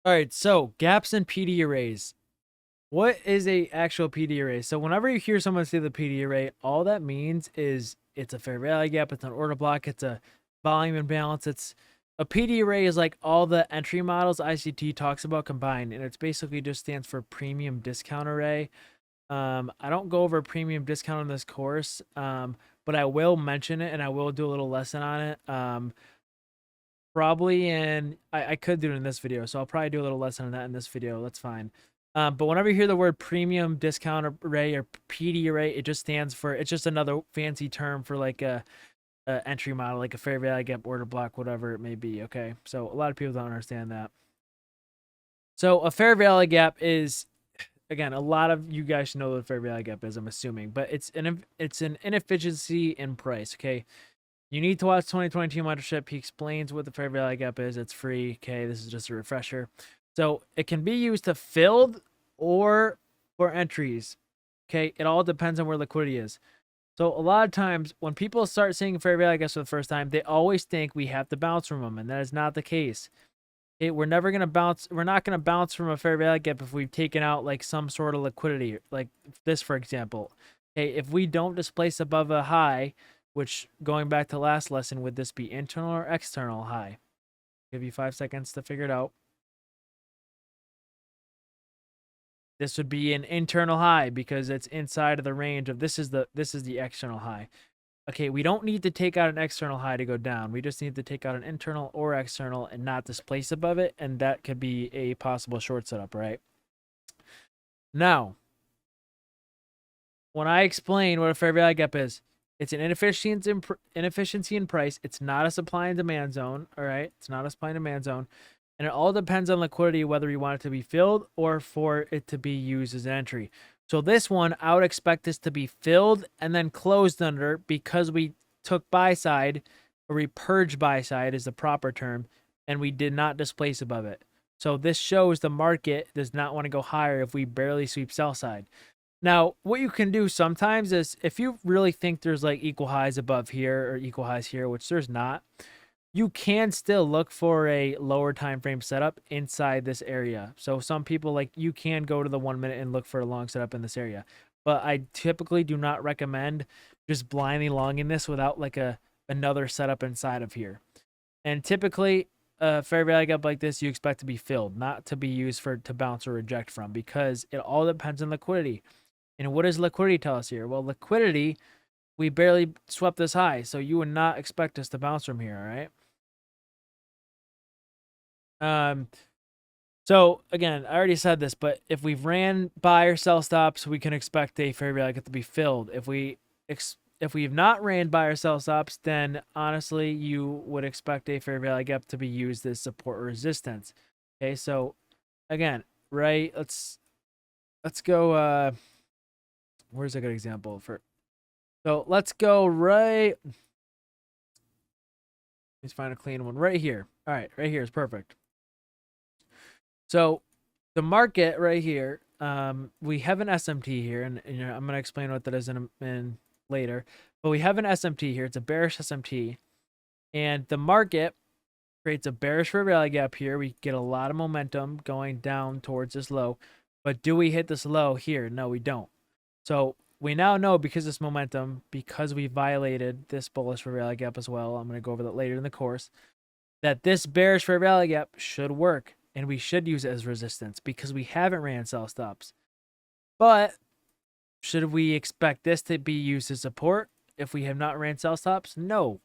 All right, so gaps in PD arrays. What is a actual PD array? So whenever you hear someone say the PD array, all that means is it's a fair value gap, it's an order block, it's a volume imbalance. It's a PD array is like all the entry models ICT talks about combined, and it's basically just stands for premium discount array. I don't go over premium discount in this course, but I will mention it and I will do a little lesson on it. Probably in I could do it in this video, so I'll probably do a little lesson on that in this video. That's fine. But whenever you hear the word premium discount array or PD array, it just stands for it's just another fancy term for like a entry model, like a fair value gap, order block, whatever it may be. Okay, so a lot of people don't understand that. So a fair value gap is, again, a lot of you guys should know what a fair value gap is, I'm assuming, but it's an inefficiency in price. Okay, you need to watch 2022 mentorship. He explains what the fair value gap is. It's free. Okay, this is just a refresher. So it can be used to fill or for entries. Okay, it all depends on where liquidity is. So a lot of times when people start seeing fair value gaps for the first time, they always think we have to bounce from them, and that is not the case. We're never gonna bounce. We're not gonna bounce from a fair value gap if we've taken out like some sort of liquidity, like this, for example. Okay, if we don't displace above a high, which going back to last lesson, would this be internal or external high? Give you 5 seconds to figure it out. This would be an internal high because it's inside of the range of this is the external high. Okay, we don't need to take out an external high to go down. We just need to take out an internal or external and not displace above it, and that could be a possible short setup, right? Now, when I explain what a fair value gap is, it's an inefficiency in price. It's not a supply and demand zone, all right? It's not a supply and demand zone. And it all depends on liquidity, whether you want it to be filled or for it to be used as an entry. So this one, I would expect this to be filled and then closed under because we took buy side, or we purged buy side is the proper term, and we did not displace above it. So this shows the market does not want to go higher if we barely sweep sell side. Now, what you can do sometimes is if you really think there's like equal highs above here or equal highs here, which there's not, you can still look for a lower time frame setup inside this area. So some people, like, you can go to the 1 minute and look for a long setup in this area. But I typically do not recommend just blindly longing this without like another setup inside of here. And typically a fair value gap like this you expect to be filled, not to be used for to bounce or reject from, because it all depends on liquidity. And what does liquidity tell us here? Well, liquidity, we barely swept this high, so you would not expect us to bounce from here, all right? So again, I already said this, but if we've ran buy or sell stops, we can expect a fair value gap to be filled. If we've not ran buy or sell stops, then honestly, you would expect a fair value gap to be used as support or resistance. Okay, so again, right? Let's go. Where's a good example for? So let's go right. Let's find a clean one right here. All right, right here is perfect. So the market right here, we have an SMT here, and I'm going to explain what that is in later. But we have an SMT here. It's a bearish SMT, and the market creates a bearish fair value gap here. We get a lot of momentum going down towards this low, but do we hit this low here? No, we don't. So we now know, because this momentum, because we violated this bullish fair value gap as well, I'm going to go over that later in the course, that this bearish fair value gap should work, and we should use it as resistance because we haven't ran sell stops. But should we expect this to be used as support if we have not ran sell stops? No.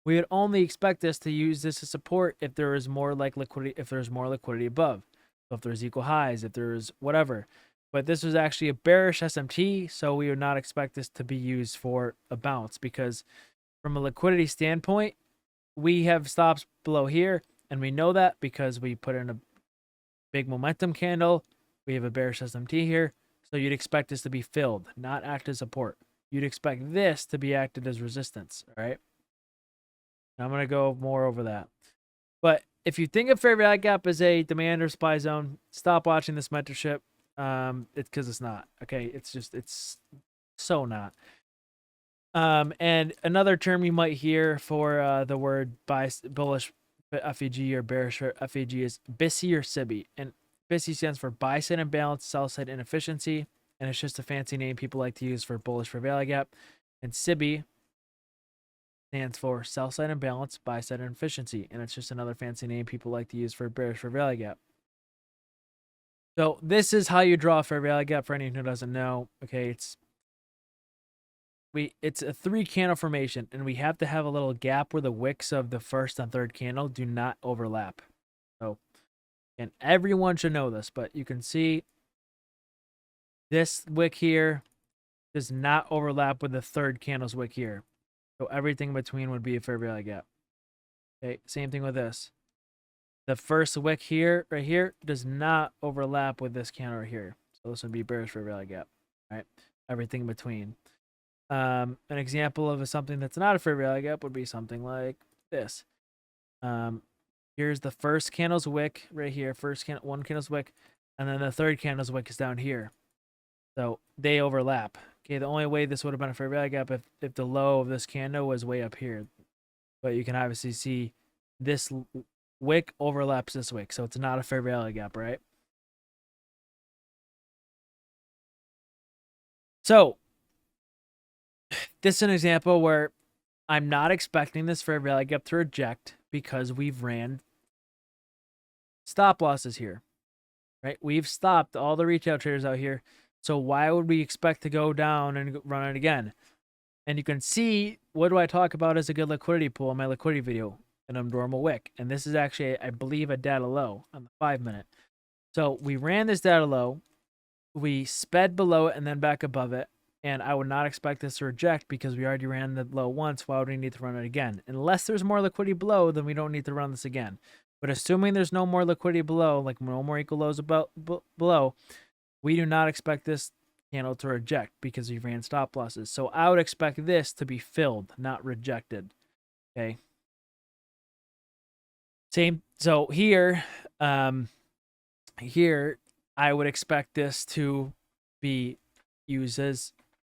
We would only expect this to use this as support if there is more like liquidity, if there's more liquidity above. So if there's equal highs, if there's whatever. But this was actually a bearish SMT, so we would not expect this to be used for a bounce, because from a liquidity standpoint, we have stops below here, and we know that because we put in a big momentum candle. We have a bearish SMT here, so you'd expect this to be filled, not act as support. You'd expect this to be acted as resistance, all right? Now I'm going to go more over that. But if you think of fair value gap as a demand or supply zone, stop watching this mentorship. It's because it's not. Okay, it's so not. And another term you might hear for the word bullish FEG or bearish FEG is BISI or SIBI. And BISI stands for buy side imbalance, sell side inefficiency. And it's just a fancy name people like to use for bullish fair value gap. And SIBI stands for sell side imbalance, buy side inefficiency. And it's just another fancy name people like to use for bearish fair value gap. So this is how you draw a fair value gap for anyone who doesn't know. Okay, it's a 3 candle formation, and we have to have a little gap where the wicks of the first and third candle do not overlap. So, and everyone should know this, but you can see this wick here does not overlap with the third candle's wick here. So everything between would be a fair value gap. Okay, same thing with this. The first wick here, right here, does not overlap with this candle right here. So this would be bearish fair value gap, right? Everything between. An example of something that's not a fair value gap would be something like this. Here's the first candle's wick right here. One candle's wick, and then the third candle's wick is down here. So they overlap. Okay, the only way this would have been a fair value gap if the low of this candle was way up here. But you can obviously see this wick overlaps this wick, so it's not a fair value gap, right? So this is an example where I'm not expecting this fair value gap to reject because we've ran stop losses here, right? We've stopped all the retail traders out here. So why would we expect to go down and run it again? And you can see, what do I talk about as a good liquidity pool in my liquidity video? An abnormal wick. And this is actually, I believe, a data low on the 5-minute. So we ran this data low. We sped below it and then back above it. And I would not expect this to reject because we already ran the low once. Why would we need to run it again? Unless there's more liquidity below, then we don't need to run this again. But assuming there's no more liquidity below, like no more equal lows below, we do not expect this candle to reject because we ran stop losses. So I would expect this to be filled, not rejected. Okay. Same. So here, here I would expect this to be used as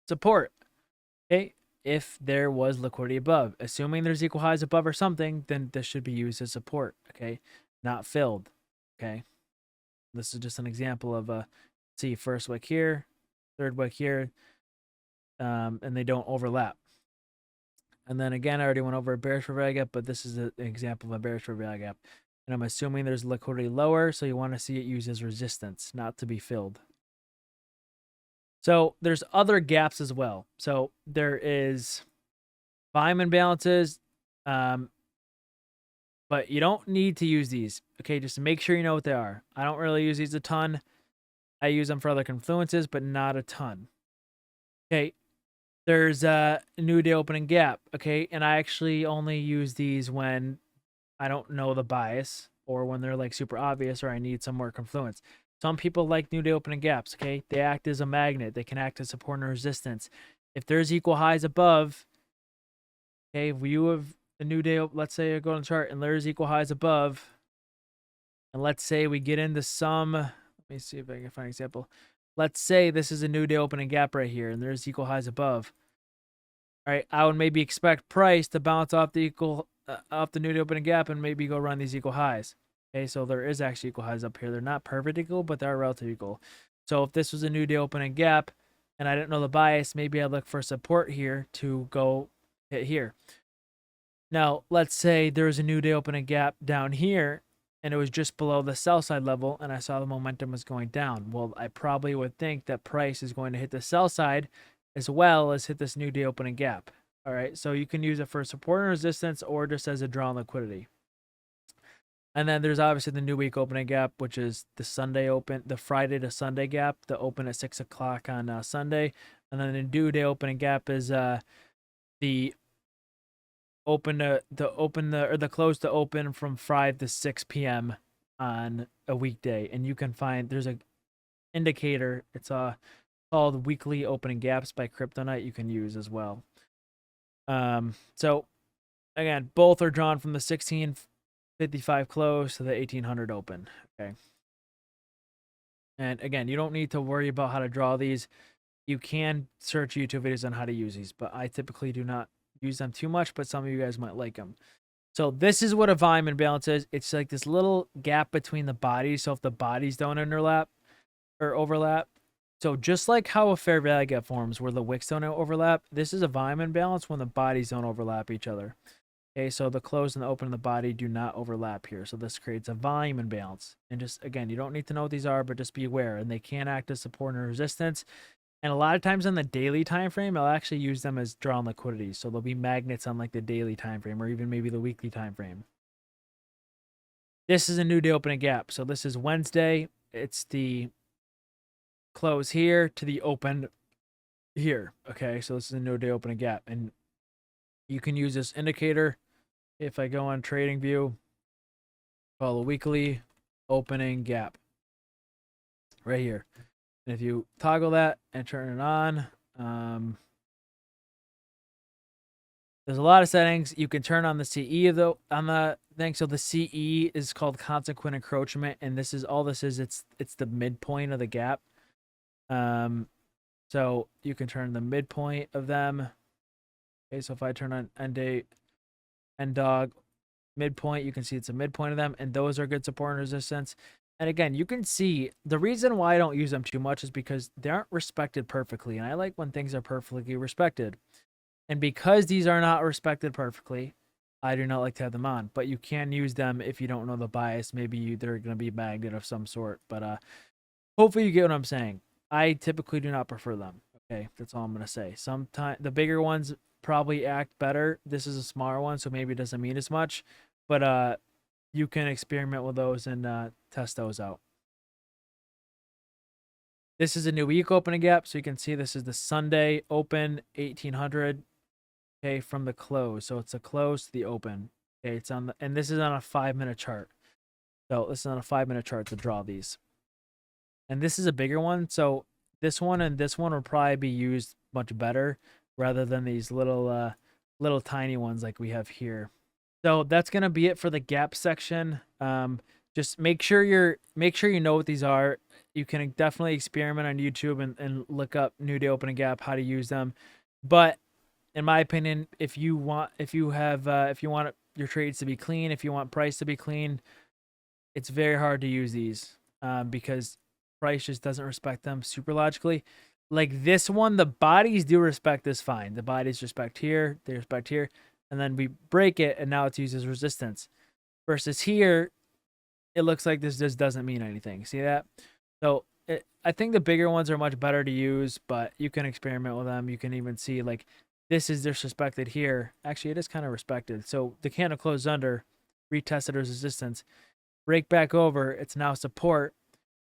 support. Okay. If there was liquidity above, assuming there's equal highs above or something, then this should be used as support. Okay. Not filled. Okay. This is just an example of a, see, first wick here, third wick here, and they don't overlap. And then again, I already went over a bearish fair value gap, but this is an example of a bearish fair value gap. And I'm assuming there's liquidity lower, so you want to see it used as resistance, not to be filled. So there's other gaps as well. So there is volume imbalances, but you don't need to use these. Okay, just make sure you know what they are. I don't really use these a ton. I use them for other confluences, but not a ton. Okay, there's a new day opening gap. Okay, and I actually only use these when I don't know the bias or when they're like super obvious or I need some more confluence. Some people like new day opening gaps. Okay, they act as a magnet. They can act as support and resistance. If there's equal highs above, okay, view of the new day, let's say I go on the chart and there's equal highs above, and let's say we get into some, let me see if I can find an example. Let's say this is a new day opening gap right here and there's equal highs above. All right, I would maybe expect price to bounce off the off the new day opening gap and maybe go run these equal highs. Okay, so there is actually equal highs up here. They're not perfect equal, but they're relative equal. So if this was a new day opening gap and I didn't know the bias, maybe I'd look for support here to go hit here. Now, let's say there's a new day opening gap down here and it was just below the sell side level and I saw the momentum was going down. Well, I probably would think that price is going to hit the sell side as well as hit this new day opening gap. All right, so you can use it for support and resistance or just as a draw on liquidity. And then there's obviously the new week opening gap, which is the Sunday open, the Friday to Sunday gap, the open at 6 o'clock on Sunday. And then the new day opening gap is the close to open from 5 to 6 p.m. on a weekday. And you can find, there's a indicator, it's called Weekly Opening Gaps by Kryptonite, you can use as well. So again, both are drawn from the 1655 close to the 1800 open. Okay. And again, you don't need to worry about how to draw these. You can search YouTube videos on how to use these, but I typically do not use them too much, but some of you guys might like them. So this is what a volume imbalance is. It's like this little gap between the bodies. So if the bodies don't overlap. So just like how a Fair Valley Gap forms where the wicks don't overlap, this is a volume imbalance when the bodies don't overlap each other. Okay, so the closed and the open of the body do not overlap here. So this creates a volume imbalance. And just, again, you don't need to know what these are, but just be aware. And they can act as support and resistance. And a lot of times on the daily time frame, I'll actually use them as drawn liquidity. So they'll be magnets on like the daily time frame or even maybe the weekly time frame. This is a new day opening gap. So this is Wednesday. It's the close here to the open here. Okay, so this is a new day opening gap. And you can use this indicator. If I go on trading view, follow weekly opening gap right here. And if you toggle that and turn it on, there's a lot of settings. You can turn on the CE on the thing. So the CE is called consequent encroachment, and this is all this is. It's the midpoint of the gap. So you can turn the midpoint of them. Okay, so if I turn on end date, end dog, midpoint, you can see it's a midpoint of them, and those are good support and resistance. And again, you can see the reason why I don't use them too much is because they aren't respected perfectly, and I like when things are perfectly respected. And because these are not respected perfectly, I do not like to have them on. But you can use them if you don't know the bias. Maybe they're going to be magnet of some sort. But hopefully you get what I'm saying. I typically do not prefer them. Okay, that's all I'm going to say. Sometimes the bigger ones probably act better. This is a smaller one, so maybe it doesn't mean as much. But you can experiment with those and test those out. This is a new week opening gap, so you can see this is the Sunday open 1800. Okay, from the close, so it's a close to the open. Okay, it's on the, and this is on a 5-minute chart. So this is on a 5-minute chart to draw these. And this is a bigger one, so this one and this one will probably be used much better rather than these little tiny ones like we have here. So that's gonna be it for the gap section. Just make sure you know what these are. You can definitely experiment on YouTube and look up new day opening gap, how to use them. But in my opinion, if you want your trades to be clean, if you want price to be clean, it's very hard to use these because price just doesn't respect them super logically. Like this one, the bodies do respect this fine. The bodies respect here, they respect here, and then we break it, and now it's used as resistance. Versus here, it looks like this just doesn't mean anything. See that? So I think the bigger ones are much better to use, but you can experiment with them. You can even see like this is disrespected here. Actually, it is kind of respected. So the candle closed under, retested as resistance, break back over. It's now support,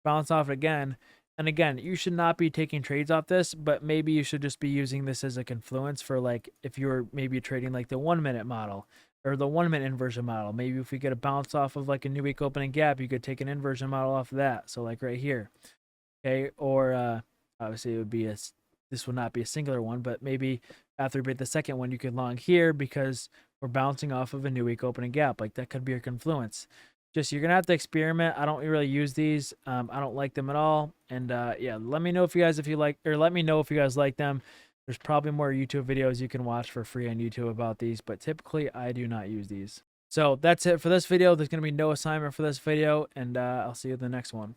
bounce off it again. And again, you should not be taking trades off this, but maybe you should just be using this as a confluence for like if you're maybe trading like the 1-minute model or the 1-minute inversion model. Maybe if we get a bounce off of like a new week opening gap, you could take an inversion model off of that. So like right here, okay, or obviously it would be this would not be a singular one, but maybe after we break the second one, you could long here because we're bouncing off of a new week opening gap. Like that could be your confluence. Just you're gonna have to experiment. I don't really use these. I don't like them at all. And yeah, let me know if you guys like them. There's probably more YouTube videos you can watch for free on YouTube about these, but typically I do not use these. So that's it for this video. There's gonna be no assignment for this video, and I'll see you in the next one.